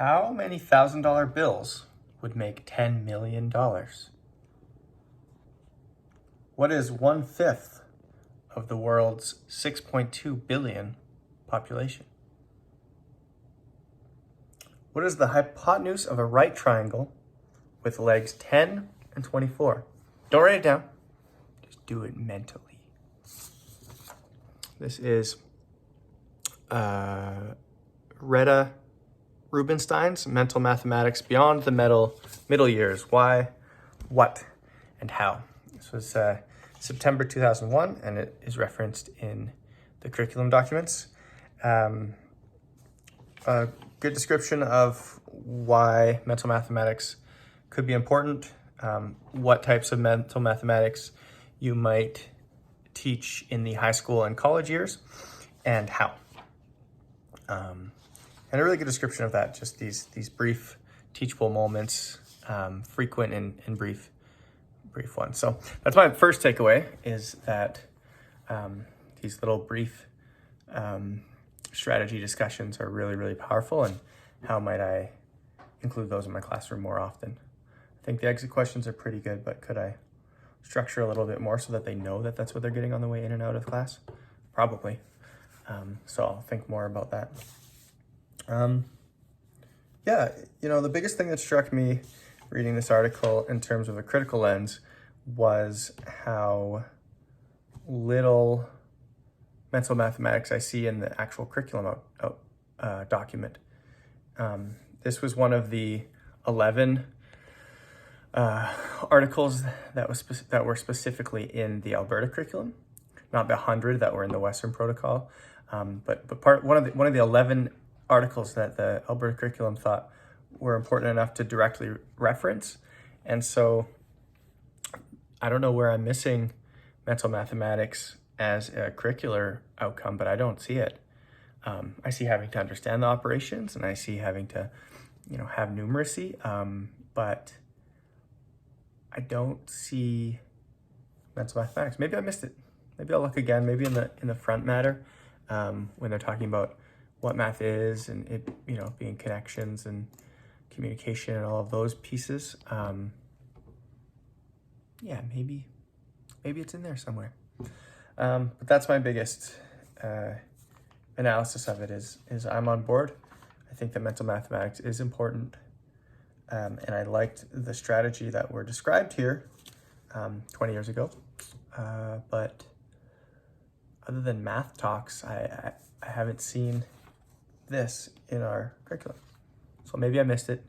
How many $1,000 bills would make $10 million? What is 1/5 of the world's 6.2 billion population? What is the hypotenuse of a right triangle with legs 10 and 24? Don't write it down. Just do it mentally. This is Rheta Rubinstein's Mental Mathematics Beyond the Middle Years. Why, what, and how. This was September 2001, and it is referenced in the curriculum documents. A good description of why mental mathematics could be important, what types of mental mathematics you might teach in the high school and college years, and how. And a really good description of that, just these brief teachable moments, frequent and brief ones. So that's my first takeaway, is that these little brief strategy discussions are really, really powerful, and how might I include those in my classroom more often? I think the exit questions are pretty good, but could I structure a little bit more so that they know that that's what they're getting on the way in and out of class? Probably. So I'll think more about that. Yeah, the biggest thing that struck me reading this article in terms of a critical lens was how little mental mathematics I see in the actual curriculum document. This was one of the 11 articles that were specifically in the Alberta curriculum, not the 100 that were in the Western protocol, but one of the 11 articles that the Alberta curriculum thought were important enough to directly reference. And so I don't know where I'm missing mental mathematics as a curricular outcome, but I don't see it. I see having to understand the operations, and I see having to, have numeracy, but I don't see mental mathematics. Maybe I missed it. Maybe I'll look again, maybe in the front matter, when they're talking about what math is, and it, being connections and communication and all of those pieces. Yeah, maybe it's in there somewhere. But that's my biggest analysis of it is I'm on board. I think that mental mathematics is important. And I liked the strategy that were described here 20 years ago. But other than math talks, I haven't seen this in our curriculum. So maybe I missed it,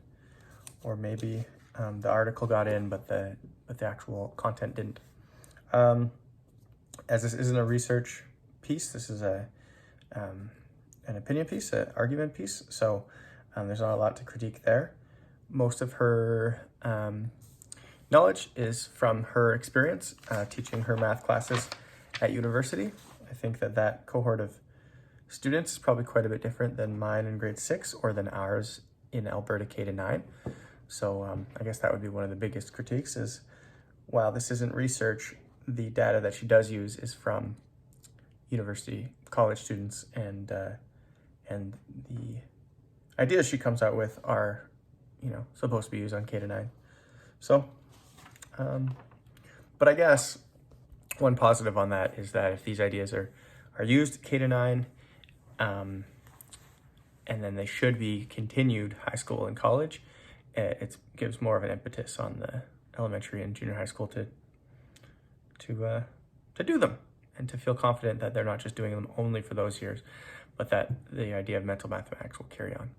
or maybe the article got in, but the actual content didn't. As this isn't a research piece, this is an opinion piece, an argument piece. So there's not a lot to critique there. Most of her knowledge is from her experience teaching her math classes at university. I think that cohort of students is probably quite a bit different than mine in grade 6 or than ours in Alberta K-9. So I guess that would be one of the biggest critiques is, while this isn't research, the data that she does use is from university, college students, and the ideas she comes out with are, supposed to be used on K-9. So, but I guess one positive on that is that if these ideas are used K-9, and then they should be continued high school and college, it gives more of an impetus on the elementary and junior high school to do them, and to feel confident that they're not just doing them only for those years, but that the idea of mental mathematics will carry on.